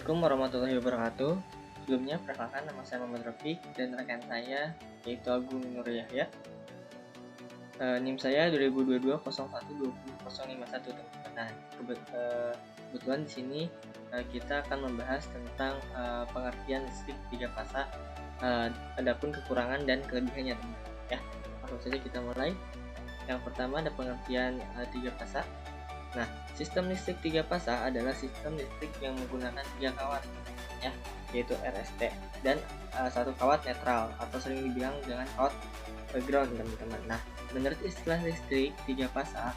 Assalamualaikum warahmatullahi wabarakatuh. Sebelumnya perkenalkan, nama saya Muhammad Rafiq dan rekan saya yaitu Agung Nur Yahya. NIM saya 2022-01-20-051 teman-teman. Nah, kebetulan di sini kita akan membahas tentang pengertian listrik 3 fasa. Adapun kekurangan dan kelebihannya teman-teman. Ya, langsung saja kita mulai. Yang pertama ada pengertian 3 fasa. Nah, sistem listrik 3 fasa adalah sistem listrik yang menggunakan 3 kawat, ya, yaitu RST dan 1 kawat netral atau sering dibilang dengan kawat ground, teman-teman. Nah, menurut istilah listrik 3 fasa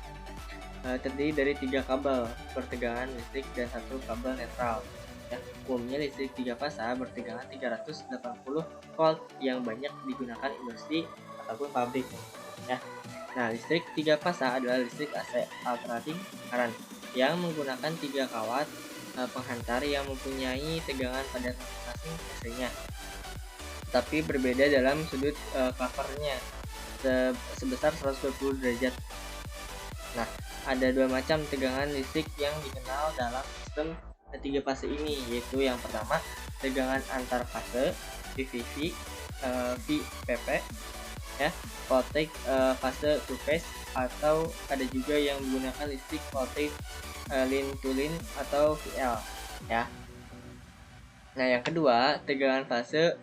terdiri dari 3 kabel bertegangan listrik dan 1 kabel netral. Ya, umumnya listrik 3 fasa bertegangan 380 volt yang banyak digunakan industri ataupun pabrik. Ya. Nah, listrik 3 fasa adalah listrik AC alternating current yang menggunakan 3 kawat penghantar yang mempunyai tegangan pada masing-masing AC-nya, tapi berbeda dalam sudut covernya sebesar 120 derajat. Nah, ada 2 macam tegangan listrik yang dikenal dalam sistem 3 fase ini, yaitu yang pertama tegangan antar fase VVV, VPP, ya, voltage fase to phase, atau ada juga yang menggunakan listrik voltage line to line atau VL, ya. Nah, yang kedua tegangan fase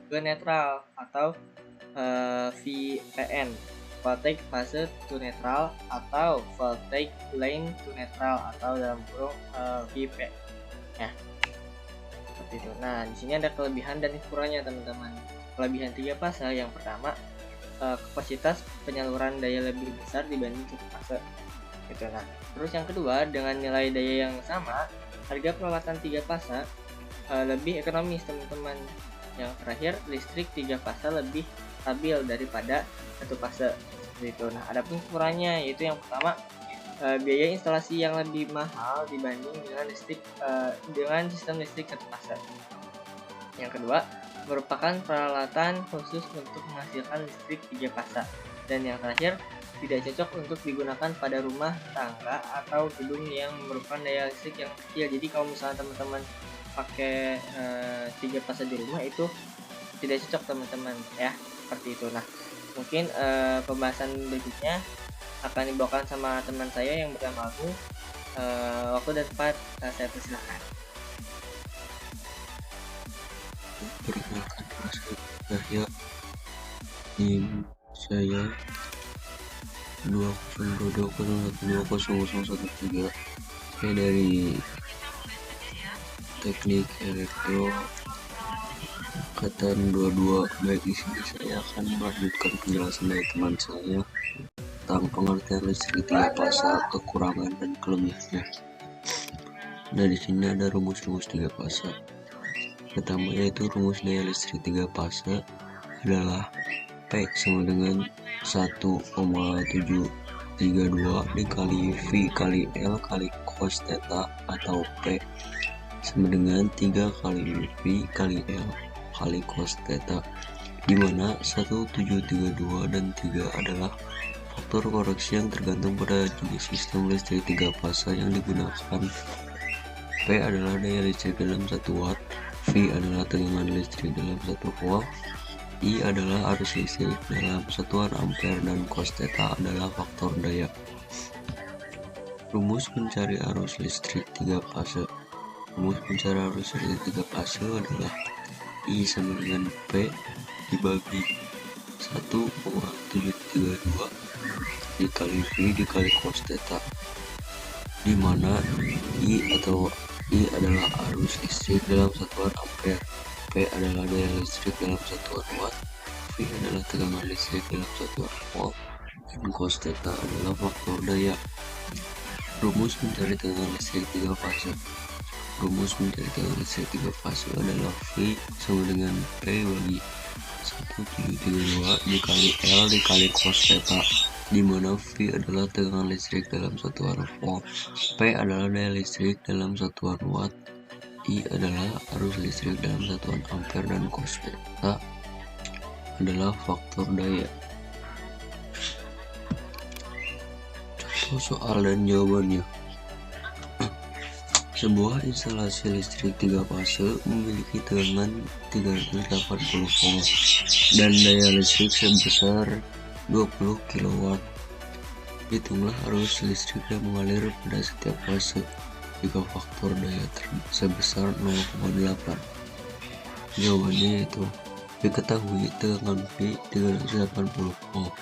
ke netral atau VPN, voltage fase to neutral atau voltage line to neutral atau dalam kurung VP, ya, seperti itu. Nah, di sini ada kelebihan dan kekurangannya teman-teman. Kelebihan 3 fase yang pertama, kapasitas penyaluran daya lebih besar dibanding 1 fase, gitu. Nah, terus yang kedua, dengan nilai daya yang sama, harga perawatan 3 fase lebih ekonomis teman-teman. Yang terakhir, listrik 3 fase lebih stabil daripada 1 fase, gitu. Nah, ada pun kekurangannya, yaitu yang pertama, biaya instalasi yang lebih mahal dibanding dengan sistem listrik 1 fase. Yang kedua, merupakan peralatan khusus untuk menghasilkan listrik 3 fasa. Dan yang terakhir, tidak cocok untuk digunakan pada rumah tangga atau gedung yang memerlukan daya listrik yang kecil. Jadi kalau misalnya teman-teman pakai 3 fasa di rumah itu tidak cocok teman-teman, ya, seperti itu. Nah, mungkin pembahasan berikutnya akan dibawakan sama teman saya yang bernama Agung. Waktu dan tempat saya persilakan. Perkenalkan, nama saya NIM saya 2022-01-2013. Saya dari Teknik Elektro Angkatan 22. Baik, di sini saya akan melanjutkan penjelasan dari teman saya tentang pengertian listrik 3 fasa, kekurangan dan kelebihannya. Nah, di sini ada rumus-rumus 3 fasa. Pertama yaitu rumus daya listrik 3 fase adalah P sama dengan 1,732 dikali V kali L kali cos theta, atau P sama dengan 3 kali V kali L kali cos theta, di mana 1,732 dan 3 adalah faktor koreksi yang tergantung pada jenis sistem listrik 3 fase yang digunakan. P adalah daya listrik dalam 1 watt, V adalah tegangan listrik dalam 1 volt, I adalah arus listrik dalam satuan ampere, dan cos theta adalah faktor daya. Rumus mencari arus listrik 3 fase. Rumus mencari arus listrik 3 fase adalah I sama dengan P dibagi 1,732 dikali V dikali cos theta, di mana I adalah arus listrik dalam satuan ampere, P adalah daya listrik dalam satuan watt, V adalah tegangan listrik dalam satuan volt, dan cos theta adalah faktor daya. Rumus mencari tegangan listrik 3 fase. Rumus mencari tegangan listrik 3 fase adalah V sama dengan P bagi 1,732 dikali L dikali cos theta, di mana V adalah tegangan listrik dalam satuan volt, P adalah daya listrik dalam satuan watt, I adalah arus listrik dalam satuan ampere, dan cos theta adalah faktor daya. Contoh soal dan jawabannya. Sebuah instalasi listrik 3 fase memiliki tegangan 380 volt dan daya listrik sebesar 20 kW. Hitunglah arus listrik yang mengalir pada setiap fase jika faktor daya sebesar 0,8. Jawabannya yaitu diketahui tegangan V 380 volt,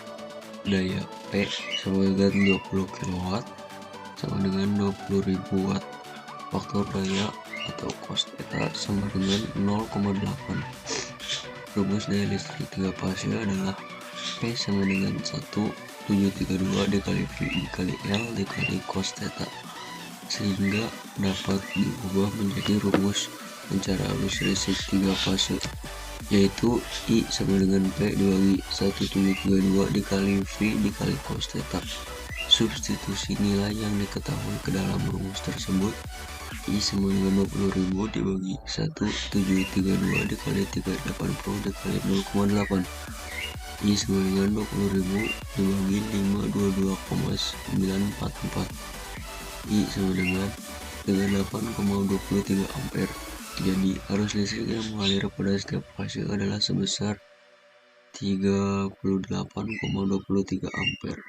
daya P sama dengan 20 kW sama dengan 20.000 watt. Faktor daya atau cos theta sama dengan 0,8. Rumus daya listrik 3 fase adalah P sama dengan 1,732 dikali V dikali L dikali cos theta, sehingga dapat diubah menjadi rumus mencari arus listrik 3 fase, yaitu I sama dengan P dibagi 1,732 dikali V dikali cos theta. Substitusi nilai yang diketahui ke dalam rumus tersebut. I sama dengan 20.000 dibagi 1,732 dikali 380 dikali 0,8. I sama dengan 20.000 dibagi 522,944. I sama dengan 38,23 ampere. Jadi arus listrik yang mengalir pada setiap fase adalah sebesar 38,23 ampere.